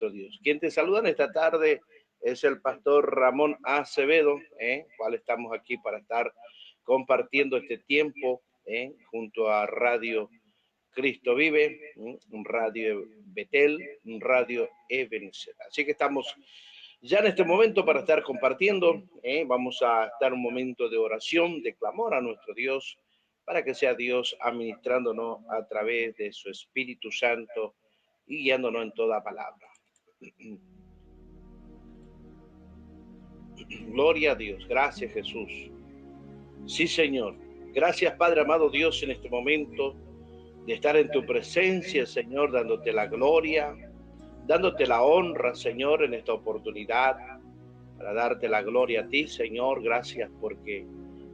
nuestro Dios. Quien te saluda en esta tarde es el pastor Ramón Acevedo, cual estamos aquí para estar compartiendo este tiempo junto a Radio Cristo Vive, un Radio Betel, un Radio Ebenezer. Así que estamos ya en este momento para estar compartiendo, vamos a estar un momento de oración, de clamor a nuestro Dios, para que sea Dios administrándonos a través de su Espíritu Santo y guiándonos en toda palabra. Gloria a Dios, gracias Jesús. Sí, Señor. Gracias, Padre amado Dios, en este momento de estar en tu presencia, Señor, dándote la gloria, dándote la honra, Señor, en esta oportunidad, para darte la gloria a ti, Señor. Gracias porque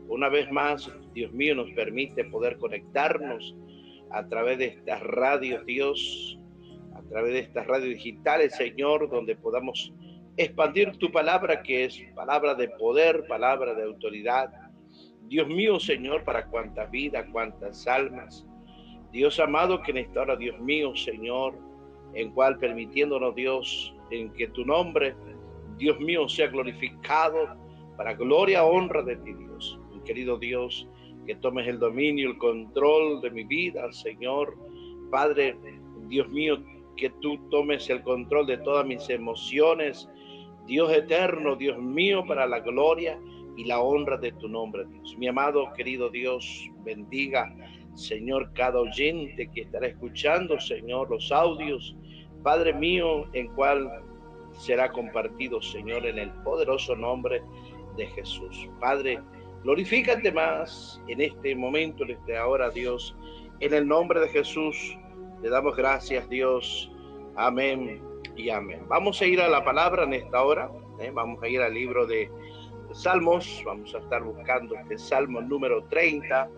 una vez más, Dios mío, nos permite poder conectarnos a través de estas radios, Dios, a través de estas radios digitales, Señor, donde podamos expandir tu palabra, que es palabra de poder, palabra de autoridad. Dios mío, Señor, para cuántas vidas, cuántas almas. Dios amado, que en esta hora, Dios mío, Señor, en cual permitiéndonos, Dios, en que tu nombre, Dios mío, sea glorificado para gloria, honra de ti, Dios. Mi querido Dios, que tomes el dominio, el control de mi vida, Señor. Padre, Dios mío, que tú tomes el control de todas mis emociones. Dios eterno, Dios mío, para la gloria y la honra de tu nombre, Dios. Mi amado, querido Dios, bendiga, Señor, cada oyente que estará escuchando, Señor, los audios, Padre mío, en cual será compartido, Señor, en el poderoso nombre de Jesús. Padre, glorifícate más en este momento, en esta hora, Dios, en el nombre de Jesús. Le damos gracias, Dios. Amén y amén. Vamos a ir a la palabra en esta hora. Vamos a ir al libro de Salmos. Vamos a estar buscando este Salmo número 30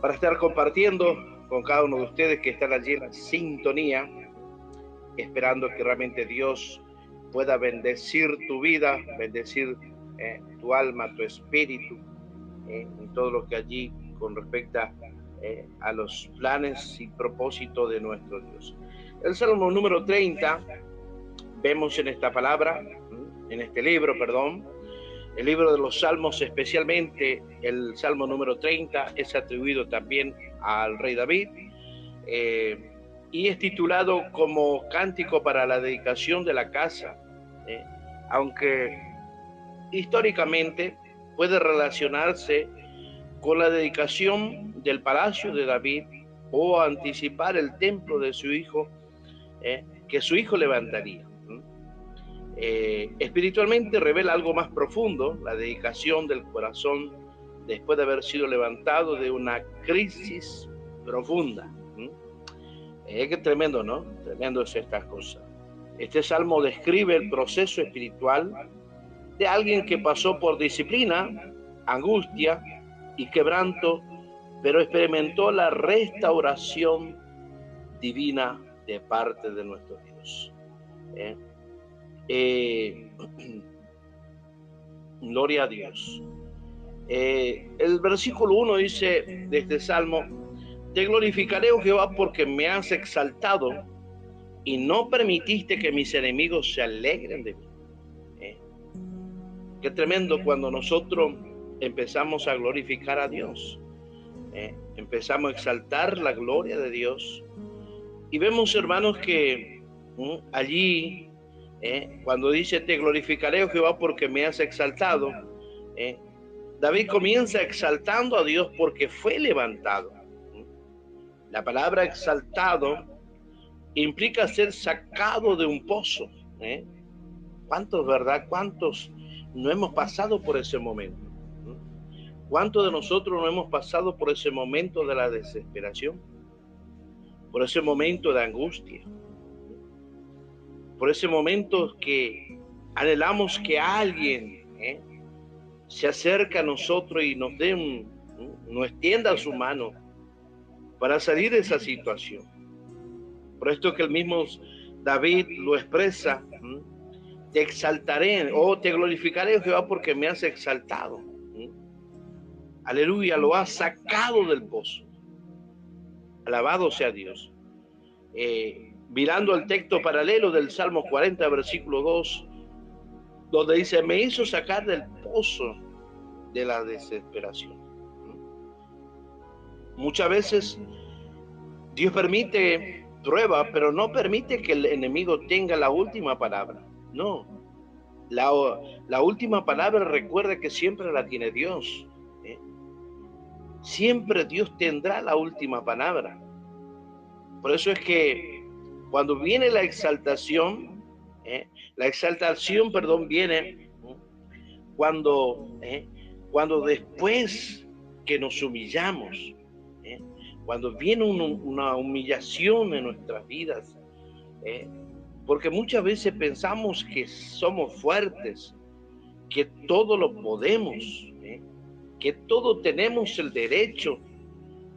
para estar compartiendo con cada uno de ustedes que están allí en la sintonía, esperando que realmente Dios pueda bendecir tu vida, bendecir tu alma, tu espíritu, en todo lo que allí con respecto a los planes y propósitos de nuestro Dios. El Salmo número 30, vemos en esta palabra, en este libro, el libro de los Salmos, especialmente el Salmo número 30, es atribuido también al rey David, y es titulado como Cántico para la dedicación de la casa, aunque históricamente puede relacionarse con la dedicación del palacio de David o anticipar el templo de su hijo, que su hijo levantaría. Espiritualmente revela algo más profundo, la dedicación del corazón después de haber sido levantado de una crisis profunda. Qué tremendo, ¿no? Tremendo es estas cosas. Este salmo describe el proceso espiritual de alguien que pasó por disciplina, angustia y quebranto, pero experimentó la restauración divina de parte de nuestro Dios. Gloria a Dios. El versículo 1 dice de este salmo: te glorificaré, oh Jehová, porque me has exaltado y no permitiste que mis enemigos se alegren de mí. Qué tremendo cuando nosotros empezamos a glorificar a Dios, empezamos a exaltar la gloria de Dios, y vemos, hermanos, que allí cuando dice te glorificaré, oh Jehová, porque me has exaltado, David comienza exaltando a Dios porque fue levantado. La palabra exaltado implica ser sacado de un pozo. ¿Cuántos, verdad? ¿Cuántos no hemos pasado por ese momento? ¿Cuántos de nosotros no hemos pasado por ese momento de la desesperación? Por ese momento de angustia. Por ese momento que anhelamos que alguien se acerque a nosotros y nos extienda su mano para salir de esa situación. Por esto que el mismo David lo expresa: te exaltaré o te glorificaré, Jehová, porque me has exaltado. Aleluya, lo has sacado del pozo. Alabado sea Dios. mirando el texto paralelo del Salmo 40, versículo 2, donde dice, me hizo sacar del pozo de la desesperación. Muchas veces Dios permite prueba, pero no permite que el enemigo tenga la última palabra. No, la última palabra, recuerda que siempre la tiene Dios. Siempre Dios tendrá la última palabra. Por eso es que cuando viene la exaltación, viene cuando después que nos humillamos, cuando viene una humillación en nuestras vidas, porque muchas veces pensamos que somos fuertes, que todo lo podemos, que todo tenemos el derecho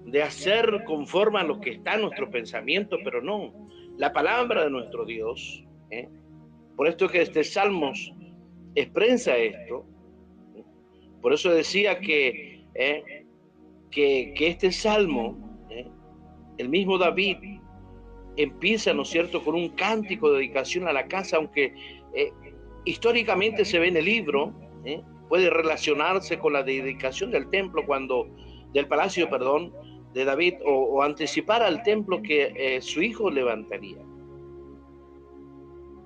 de hacer conforme a lo que está en nuestro pensamiento, pero no, la palabra de nuestro Dios, por esto que este Salmos expresa esto, por eso decía que este Salmo, el mismo David, empieza, ¿no es cierto?, con un cántico de dedicación a la casa, aunque históricamente se ve en el libro, puede relacionarse con la dedicación del templo, del palacio, de David, o anticipar al templo que su hijo levantaría.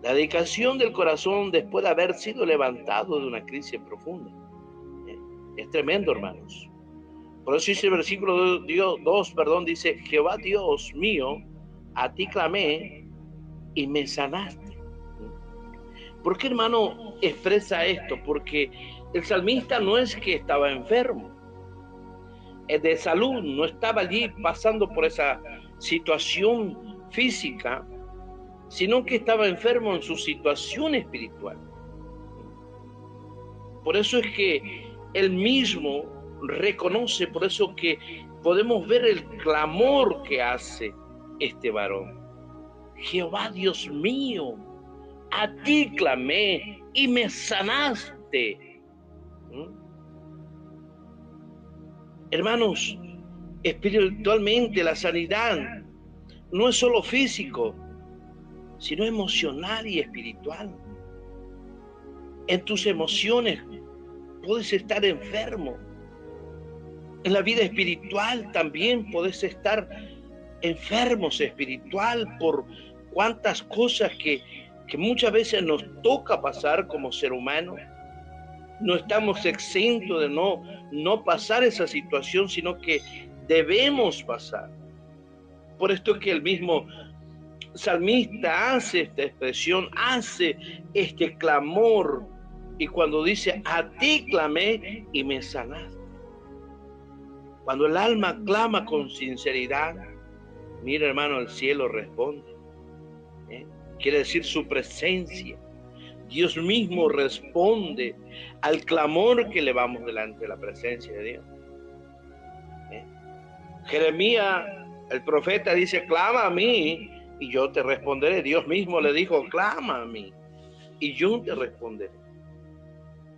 La dedicación del corazón después de haber sido levantado de una crisis profunda. Es tremendo, hermanos. Por eso dice el versículo 2, dice, Jehová Dios mío, a ti clamé y me sanaste. ¿Por qué, hermano, expresa esto? Porque el salmista no es que estaba enfermo de salud, no estaba allí pasando por esa situación física, sino que estaba enfermo en su situación espiritual. Por eso es que él mismo reconoce, por eso que podemos ver el clamor que hace este varón. Jehová Dios mío, a ti clamé y me sanaste. Hermanos, espiritualmente la sanidad no es solo físico, sino emocional y espiritual. En tus emociones puedes estar enfermo. En la vida espiritual también puedes estar enfermos espiritual por cuántas cosas que muchas veces nos toca pasar como ser humano. No estamos exentos de no pasar esa situación, sino que debemos pasar. Por esto que el mismo salmista hace esta expresión, hace este clamor, y cuando dice, a ti clamé y me sanaste. Cuando el alma clama con sinceridad, mira, hermano, el cielo responde. Quiere decir su presencia. Dios mismo responde al clamor que elevamos delante de la presencia de Dios. Jeremías, el profeta, dice, clama a mí y yo te responderé. Dios mismo le dijo, clama a mí y yo te responderé.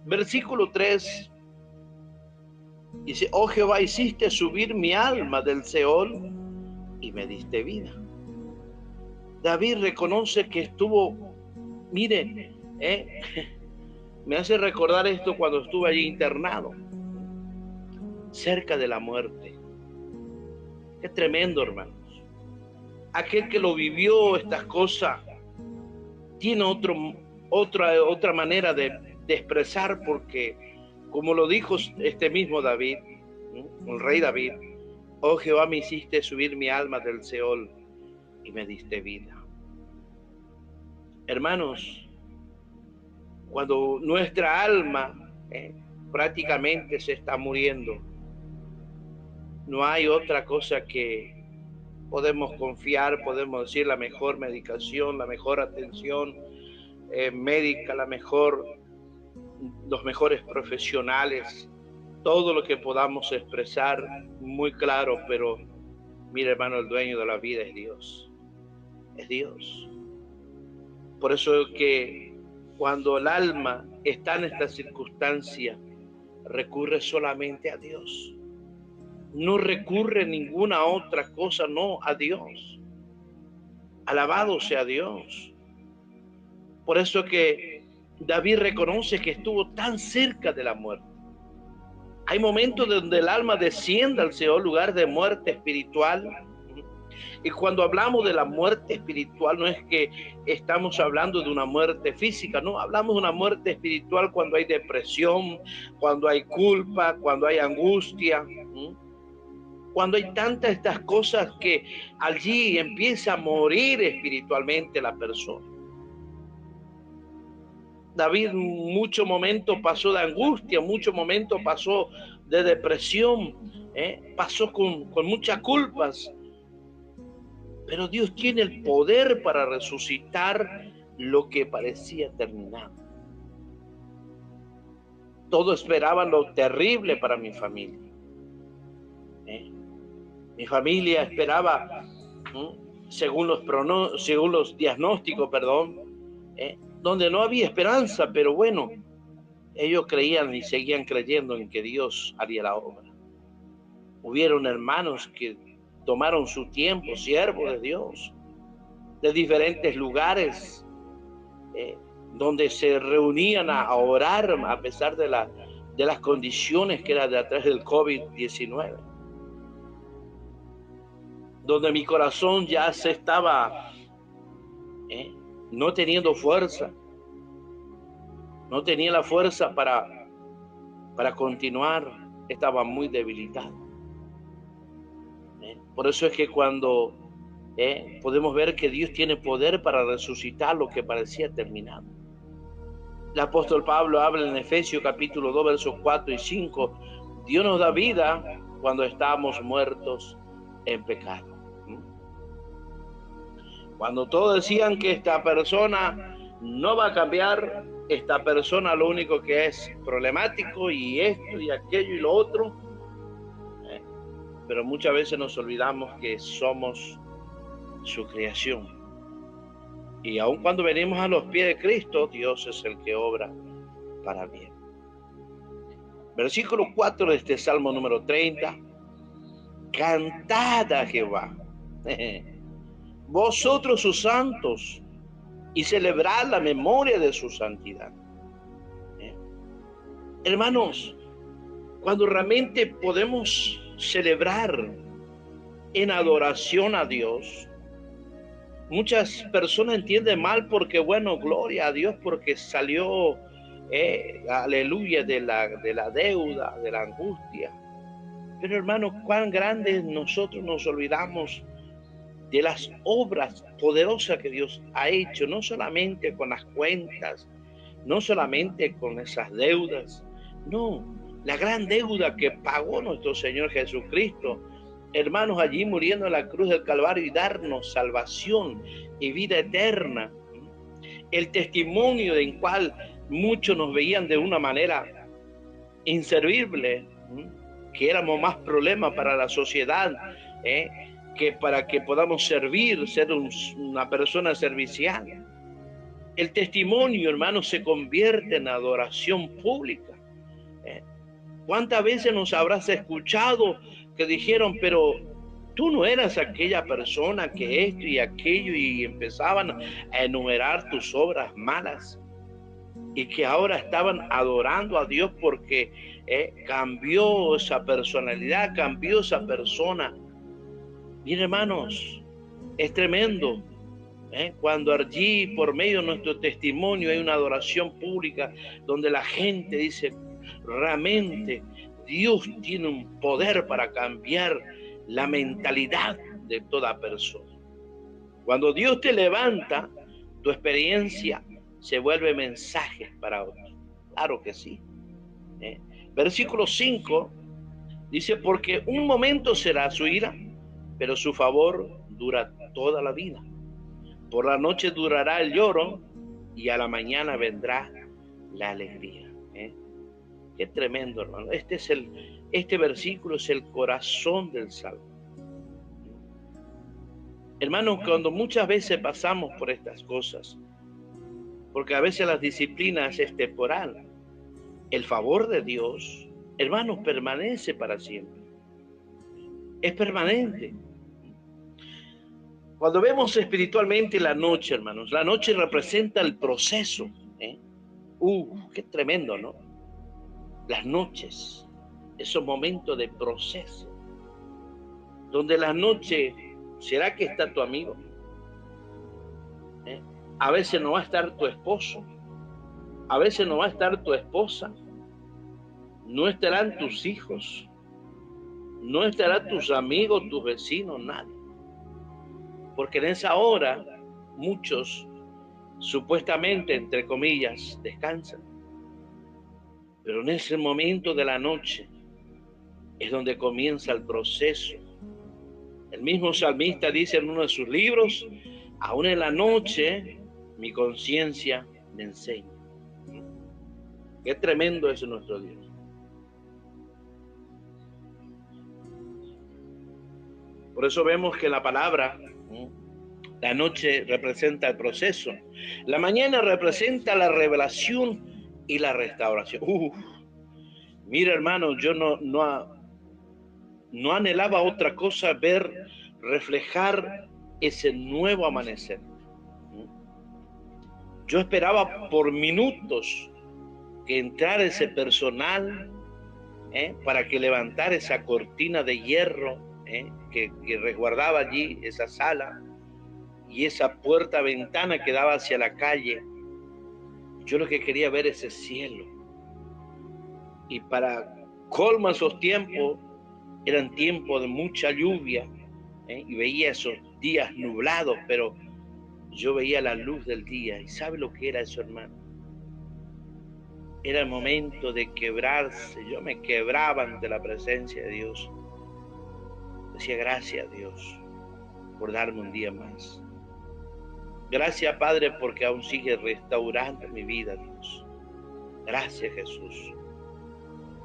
Versículo 3 dice, oh Jehová, hiciste subir mi alma del Seol y me diste vida. David reconoce que estuvo, mire, me hace recordar esto cuando estuve allí internado, cerca de la muerte. Qué tremendo, hermanos. Aquel que lo vivió, estas cosas, tiene otra manera de expresar, porque, como lo dijo este mismo David, el rey David, oh Jehová, me hiciste subir mi alma del Seol y me diste vida. Hermanos, cuando nuestra alma prácticamente se está muriendo, no hay otra cosa que podemos confiar, podemos decir la mejor medicación, la mejor atención médica, los mejores profesionales, todo lo que podamos expresar muy claro, pero mira, hermano, el dueño de la vida es Dios. Es Dios. Por eso es que cuando el alma está en esta circunstancia, recurre solamente a Dios. No recurre a ninguna otra cosa, no, a Dios. Alabado sea Dios. Por eso que David reconoce que estuvo tan cerca de la muerte. Hay momentos donde el alma desciende al Seol, lugar de muerte espiritual. Y cuando hablamos de la muerte espiritual, no es que estamos hablando de una muerte física, no, hablamos de una muerte espiritual cuando hay depresión, cuando hay culpa, cuando hay angustia, cuando hay tantas estas cosas que allí empieza a morir espiritualmente la persona. David muchos momentos pasó de angustia, muchos momentos pasó de depresión, pasó con muchas culpas. Pero Dios tiene el poder para resucitar lo que parecía terminado. Todos esperaban lo terrible para mi familia. Mi familia esperaba, según los diagnósticos, donde no había esperanza, pero bueno, ellos creían y seguían creyendo en que Dios haría la obra. Hubieron hermanos que tomaron su tiempo, siervos de Dios, de diferentes lugares, donde se reunían a orar a pesar de las condiciones que era de atrás del COVID-19. Donde mi corazón ya se estaba no teniendo fuerza, no tenía la fuerza para continuar, estaba muy debilitado. Por eso es que cuando podemos ver que Dios tiene poder para resucitar lo que parecía terminado. El apóstol Pablo habla en Efesios capítulo 2, versos 4 y 5. Dios nos da vida cuando estamos muertos en pecado. Cuando todos decían que esta persona no va a cambiar, esta persona lo único que es problemático y esto y aquello y lo otro, pero muchas veces nos olvidamos que somos su creación. Y aun cuando venimos a los pies de Cristo, Dios es el que obra para bien. Versículo 4 de este Salmo número 30. Cantad a Jehová, vosotros sus santos, y celebrad la memoria de su santidad. Hermanos, cuando realmente podemos celebrar en adoración a Dios, muchas personas entienden mal porque, bueno, gloria a Dios porque salió, aleluya, de la deuda, de la angustia. Pero hermanos, cuán grandes nosotros nos olvidamos de las obras poderosas que Dios ha hecho, no solamente con las cuentas, no solamente con esas deudas, no, la gran deuda que pagó nuestro Señor Jesucristo, hermanos, allí muriendo en la cruz del Calvario y darnos salvación y vida eterna. El testimonio en cual muchos nos veían de una manera inservible, que éramos más problema para la sociedad, que para que podamos servir, ser una persona servicial. El testimonio, hermanos, se convierte en adoración pública. ¿Cuántas veces nos habrás escuchado que dijeron, pero tú no eras aquella persona que esto y aquello, y empezaban a enumerar tus obras malas, y que ahora estaban adorando a Dios porque cambió esa personalidad, cambió esa persona? Miren, hermanos, es tremendo cuando allí por medio de nuestro testimonio hay una adoración pública donde la gente dice, realmente Dios tiene un poder para cambiar la mentalidad de toda persona. Cuando Dios te levanta, tu experiencia se vuelve mensaje para otros. Claro que sí. Versículo 5 dice, porque un momento será su ira, pero su favor dura toda la vida. Por la noche durará el lloro y a la mañana vendrá la alegría. Qué tremendo, hermano. Este versículo es el corazón del Salmo. Hermanos, cuando muchas veces pasamos por estas cosas, porque a veces las disciplinas es temporal, el favor de Dios, hermanos, permanece para siempre. Es permanente. Cuando vemos espiritualmente la noche, hermanos, la noche representa el proceso. Qué tremendo, ¿no? Las noches, esos momentos de proceso, donde la noche, ¿será que está tu amigo? A veces no va a estar tu esposo, a veces no va a estar tu esposa, no estarán tus hijos, no estarán tus amigos, tus vecinos, nadie. Porque en esa hora muchos supuestamente, entre comillas, descansan. Pero en ese momento de la noche es donde comienza el proceso. El mismo salmista dice en uno de sus libros, aún en la noche mi conciencia me enseña. Qué tremendo es nuestro Dios. Por eso vemos que la palabra, la noche representa el proceso. La mañana representa la revelación y la restauración. Mira, hermano, yo no anhelaba otra cosa, ver reflejar ese nuevo amanecer. Yo esperaba por minutos que entrara ese personal para que levantara esa cortina de hierro que resguardaba allí esa sala y esa puerta-ventana que daba hacia la calle. Yo lo que quería ver ese cielo. Y para colmo esos tiempos, eran tiempos de mucha lluvia, y veía esos días nublados, pero yo veía la luz del día. ¿Y sabe lo que era eso, hermano? Era el momento de quebrarse. Yo me quebraba ante la presencia de Dios. Decía, gracias, Dios, por darme un día más. Gracias, Padre, porque aún sigue restaurando mi vida, Dios. Gracias, Jesús.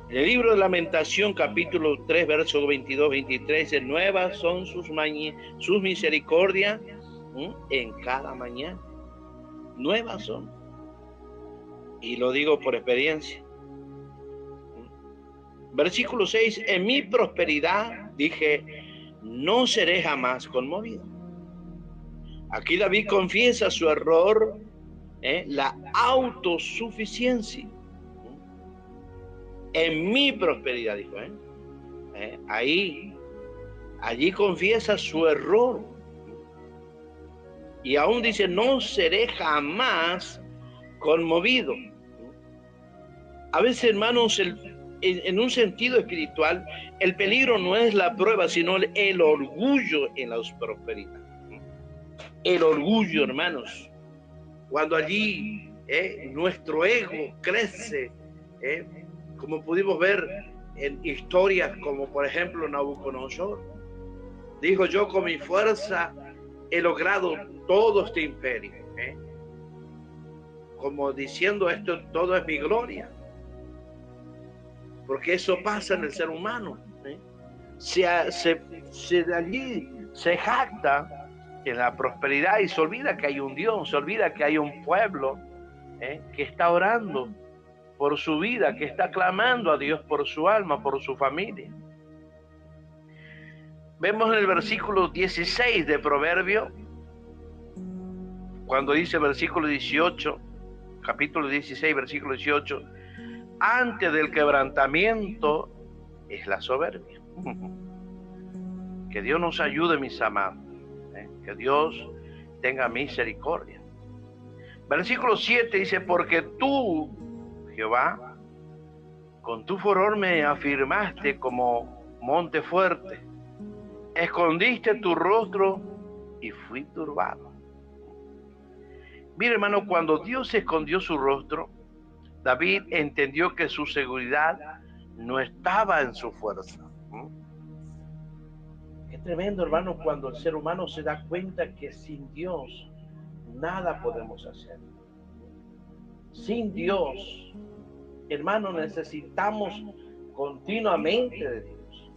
En el libro de Lamentación, capítulo 3, versos 22-23, dice, nuevas son sus misericordias en cada mañana. Nuevas son. Y lo digo por experiencia. Versículo 6, en mi prosperidad dije, no seré jamás conmovido. Aquí David confiesa su error, la autosuficiencia. En mi prosperidad, dijo. Allí confiesa su error. Y aún dice, no seré jamás conmovido. A veces, hermanos, en un sentido espiritual, el peligro no es la prueba, sino el orgullo en la prosperidad. El orgullo, hermanos. Cuando allí nuestro ego crece, como pudimos ver en historias como por ejemplo Nabucodonosor, dijo, yo con mi fuerza he logrado todo este imperio, como diciendo, esto todo es mi gloria, porque eso pasa en el ser humano, de allí se jacta en la prosperidad y se olvida que hay un Dios, se olvida que hay un pueblo que está orando por su vida, que está clamando a Dios por su alma, por su familia. Vemos en el versículo 16 de Proverbio, cuando dice versículo 18, capítulo 16, versículo 18, antes del quebrantamiento es la soberbia. Que Dios nos ayude, mis amados, que Dios tenga misericordia. Versículo 7 dice, porque tú, Jehová, con tu furor me afirmaste como monte fuerte, escondiste tu rostro y fui turbado. Mira, hermano, cuando Dios escondió su rostro, David entendió que su seguridad no estaba en su fuerza. Qué tremendo, hermano, cuando el ser humano se da cuenta que sin Dios nada podemos hacer. Sin Dios, hermano, necesitamos continuamente de Dios.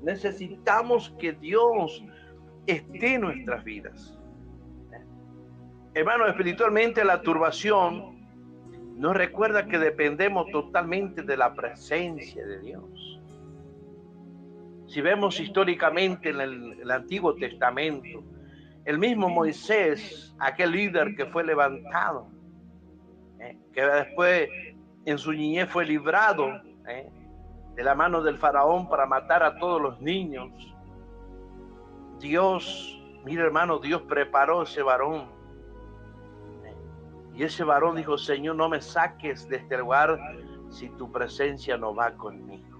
Necesitamos que Dios esté en nuestras vidas. Hermano, espiritualmente la turbación nos recuerda que dependemos totalmente de la presencia de Dios. Si vemos históricamente en el Antiguo Testamento, El mismo Moisés, aquel líder que fue levantado, que después en su niñez fue librado de la mano del faraón para matar a todos los niños. Dios, mira hermano, Dios preparó ese varón. Y ese varón dijo: Señor, no me saques de este lugar si tu presencia no va conmigo.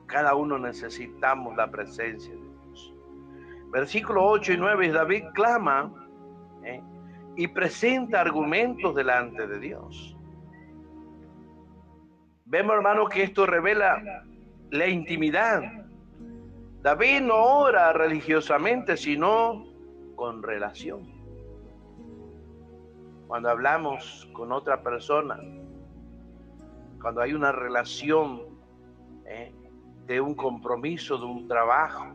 Cada uno necesitamos la presencia de Dios. Versículos 8 y 9, David clama y presenta argumentos delante de Dios. Vemos, hermano, que esto revela la intimidad. David no ora religiosamente, sino con relación. Cuando hablamos con otra persona, cuando hay una relación de un compromiso, de un trabajo,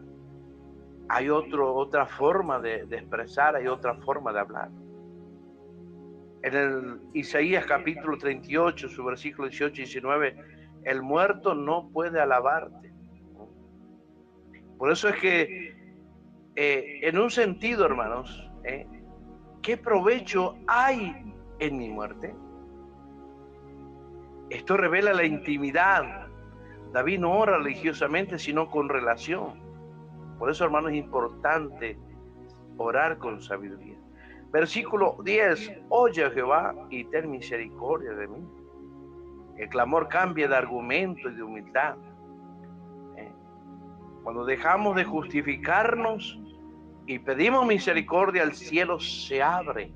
hay otra forma de expresar, hay otra forma de hablar. En el Isaías capítulo 38, su versículo 18 y 19, el muerto no puede alabarte. Por eso es que, en un sentido, hermanos, ¿qué provecho hay en mi muerte? Esto revela la intimidad. David no ora religiosamente, sino con relación. Por eso, hermanos, es importante orar con sabiduría. Versículo 10, oye Jehová y ten misericordia de mí. El clamor cambia de argumento y de humildad. Cuando dejamos de justificarnos y pedimos misericordia, el cielo se abre.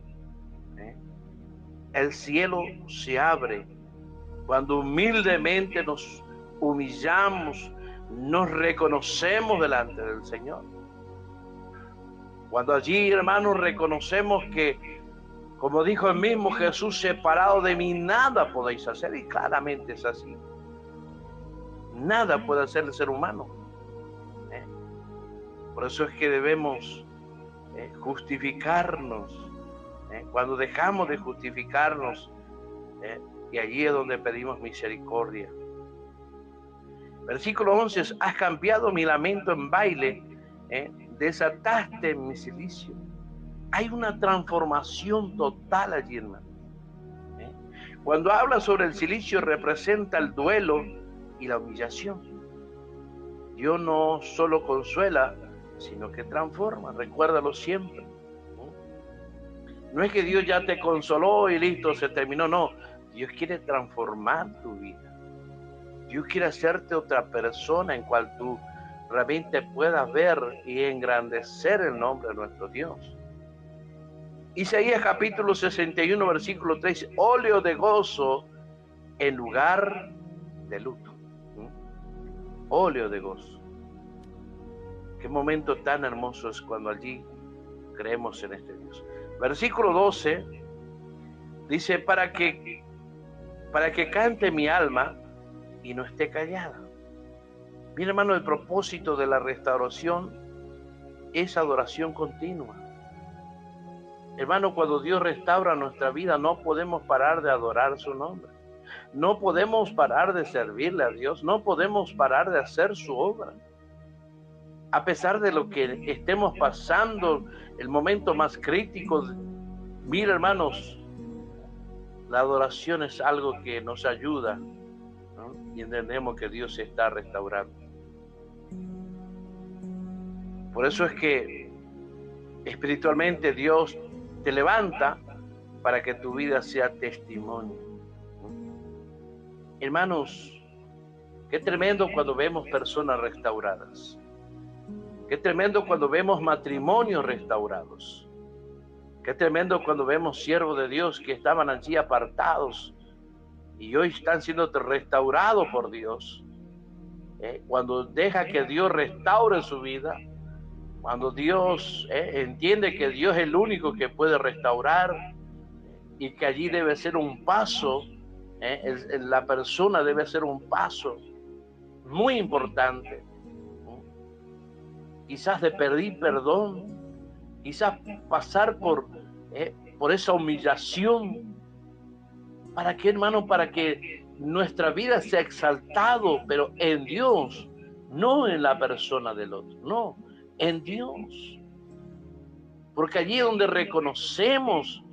El cielo se abre. Cuando humildemente nos humillamos, nos reconocemos delante del Señor. Cuando allí, hermanos, reconocemos que, como dijo el mismo Jesús, separado de mí nada podéis hacer, y claramente es así. Nada puede hacer el ser humano. Por eso es que debemos justificarnos. Cuando dejamos de justificarnos, y allí es donde pedimos misericordia. Versículo 11, has cambiado mi lamento en baile, desataste mi cilicio. Hay una transformación total allí, hermano. Cuando habla sobre el cilicio, representa el duelo y la humillación. Dios no solo consuela, sino que transforma. Recuérdalo siempre. No es que Dios ya te consoló y listo, se terminó. No, Dios quiere transformar tu vida. Dios quiere hacerte otra persona en cual tú realmente puedas ver y engrandecer el nombre de nuestro Dios. Isaías capítulo 61, versículo 3, óleo de gozo en lugar de luto. Óleo de gozo. Qué momento tan hermoso es cuando allí creemos en este Dios. Versículo 12 dice, para que cante mi alma y no esté callada. Mira, hermano, el propósito de la restauración es adoración continua. Hermano, cuando Dios restaura nuestra vida, no podemos parar de adorar su nombre. No podemos parar de servirle a Dios. No podemos parar de hacer su obra. A pesar de lo que estemos pasando, el momento más crítico, mira, hermanos, la adoración es algo que nos ayuda, ¿no? Y entendemos que Dios se está restaurando. Por eso es que espiritualmente Dios te levanta para que tu vida sea testimonio. Hermanos, qué tremendo cuando vemos personas restauradas. Qué tremendo cuando vemos matrimonios restaurados. Qué tremendo cuando vemos siervos de Dios que estaban allí apartados y hoy están siendo restaurados por Dios. Cuando deja que Dios restaure su vida, cuando Dios entiende que Dios es el único que puede restaurar y que allí debe ser un paso, la persona debe ser un paso muy importante. Quizás de pedir perdón, quizás pasar por esa humillación. ¿Para qué, hermano? Para que nuestra vida sea exaltado, pero en Dios, no en la persona del otro, no, en Dios. Porque allí es donde reconocemos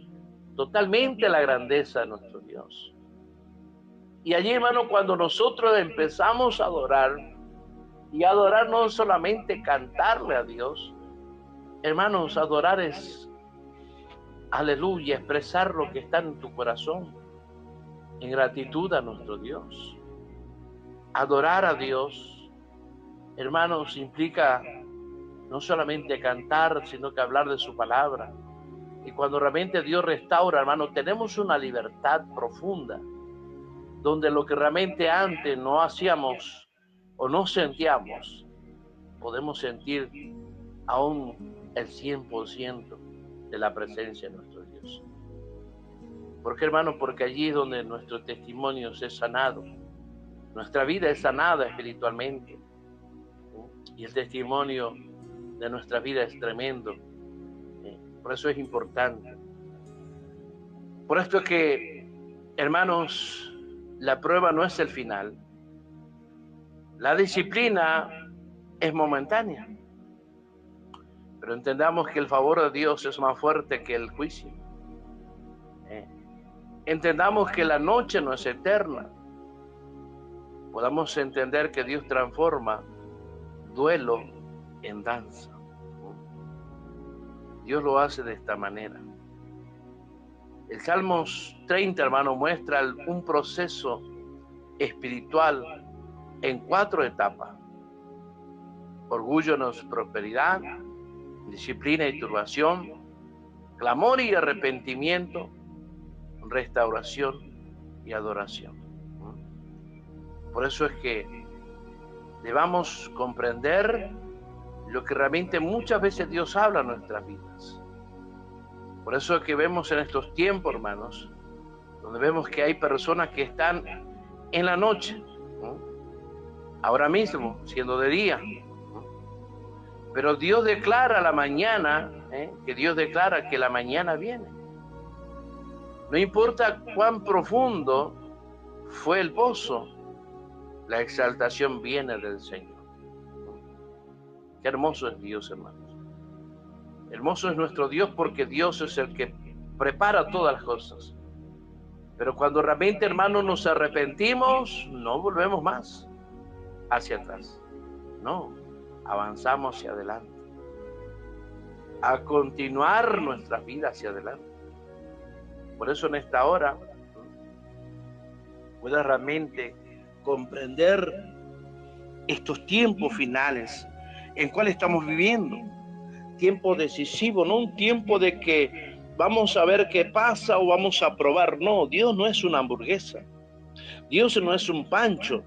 totalmente la grandeza de nuestro Dios. Y allí, hermano, cuando nosotros empezamos a adorar, y adorar no es solamente cantarle a Dios, hermanos, adorar es, aleluya, expresar lo que está en tu corazón, en gratitud a nuestro Dios. Adorar a Dios, hermanos, implica no solamente cantar, sino que hablar de su palabra. Y cuando realmente Dios restaura, hermanos, tenemos una libertad profunda, donde lo que realmente antes no hacíamos o no sentíamos, podemos sentir aún el 100% de la presencia de nuestro Dios. ¿Por qué, hermano? Porque allí es donde nuestro testimonio es sanado. Nuestra vida es sanada espiritualmente. Y el testimonio de nuestra vida es tremendo. Por eso es importante. Por esto es que, hermanos, la prueba no es el final. La disciplina es momentánea. Pero entendamos que el favor de Dios es más fuerte que el juicio. Entendamos que la noche no es eterna. Podamos entender que Dios transforma duelo en danza. Dios lo hace de esta manera. El Salmos 30, hermano, muestra un proceso espiritual en 4 etapas. Orgullo no es prosperidad, disciplina y turbación, clamor y arrepentimiento, restauración y adoración. Por eso es que debamos comprender lo que realmente muchas veces Dios habla en nuestras vidas. Por eso es que vemos en estos tiempos, hermanos, donde vemos que hay personas que están en la noche, ahora mismo, siendo de día. Pero Dios declara la mañana, que Dios declara que la mañana viene. No importa cuán profundo fue el pozo, la exaltación viene del Señor. Qué hermoso es Dios, hermanos. Hermoso es nuestro Dios porque Dios es el que prepara todas las cosas. Pero cuando realmente, hermanos, nos arrepentimos, no volvemos más hacia atrás. No, avanzamos hacia adelante. A continuar nuestra vida hacia adelante. Por eso en esta hora pueda realmente comprender estos tiempos finales en cuál estamos viviendo. Tiempo decisivo, no un tiempo de que vamos a ver qué pasa o vamos a probar. No, Dios no es una hamburguesa. Dios no es un pancho,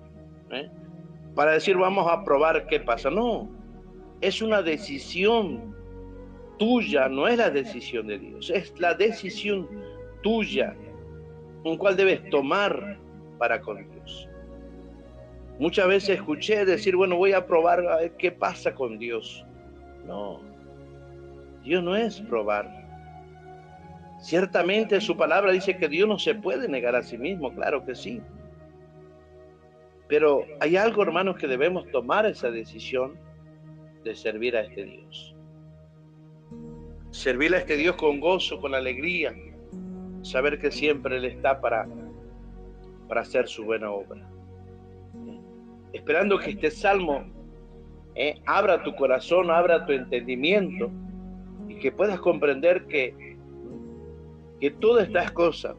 para decir vamos a probar qué pasa. No, es una decisión tuya, no es la decisión de Dios. Es la decisión tuya en cuál debes tomar para con Dios. Muchas veces escuché decir, bueno, voy a probar a ver qué pasa con Dios. No, Dios no es probar. Ciertamente su palabra dice que Dios no se puede negar a sí mismo, claro que sí. Pero hay algo, hermanos, que debemos tomar esa decisión de servir a este Dios. Servir a este Dios con gozo, con alegría, saber que siempre Él está para hacer su buena obra. Esperando que este salmo abra tu corazón, abra tu entendimiento y que puedas comprender que todas estas cosas,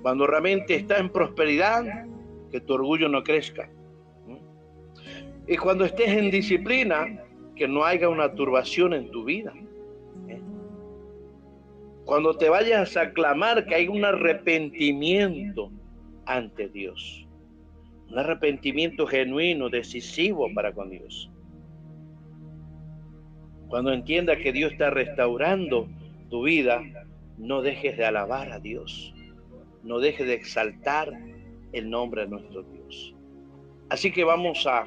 cuando realmente estás en prosperidad, que tu orgullo no crezca. Y cuando estés en disciplina, que no haya una turbación en tu vida. Cuando te vayas a clamar, que haya un arrepentimiento ante Dios. Un arrepentimiento genuino, decisivo para con Dios. Cuando entiendas que Dios está restaurando tu vida, no dejes de alabar a Dios. No dejes de exaltar el nombre de nuestro Dios. Así que vamos a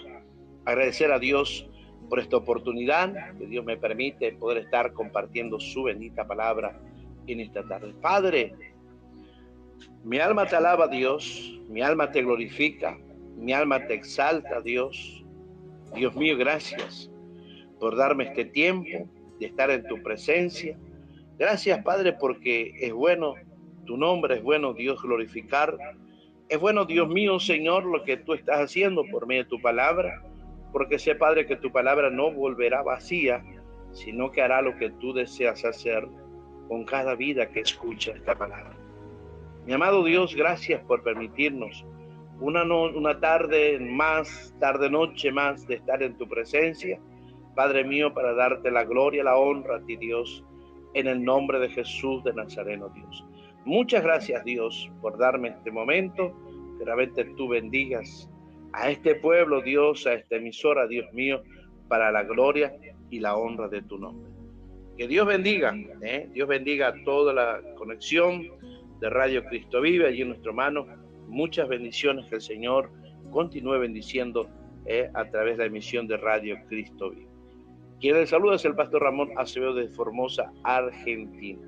agradecer a Dios por esta oportunidad que Dios me permite poder estar compartiendo su bendita palabra en esta tarde. Padre, mi alma te alaba, Dios, mi alma te glorifica, mi alma te exalta, Dios. Dios mío, gracias, por darme este tiempo de estar en tu presencia. Gracias, Padre, porque es bueno tu nombre, es bueno, Dios, glorificar. Es bueno, Dios mío, Señor, lo que tú estás haciendo por medio de tu palabra, porque sé, Padre, que tu palabra no volverá vacía, sino que hará lo que tú deseas hacer con cada vida que escucha esta palabra. Mi amado Dios, gracias por permitirnos una tarde más, tarde-noche más de estar en tu presencia, Padre mío, para darte la gloria, la honra a ti, Dios, en el nombre de Jesús de Nazareno, Dios. Muchas gracias, Dios, por darme este momento, que realmente tú bendigas a este pueblo, Dios, a esta emisora, Dios mío, para la gloria y la honra de tu nombre. Que Dios bendiga, Dios bendiga a toda la conexión de Radio Cristo Vive, allí en nuestro mano. Muchas bendiciones, que el Señor continúe bendiciendo a través de la emisión de Radio Cristo Vive. Quien les saluda es el pastor Ramón Acevedo de Formosa, Argentina.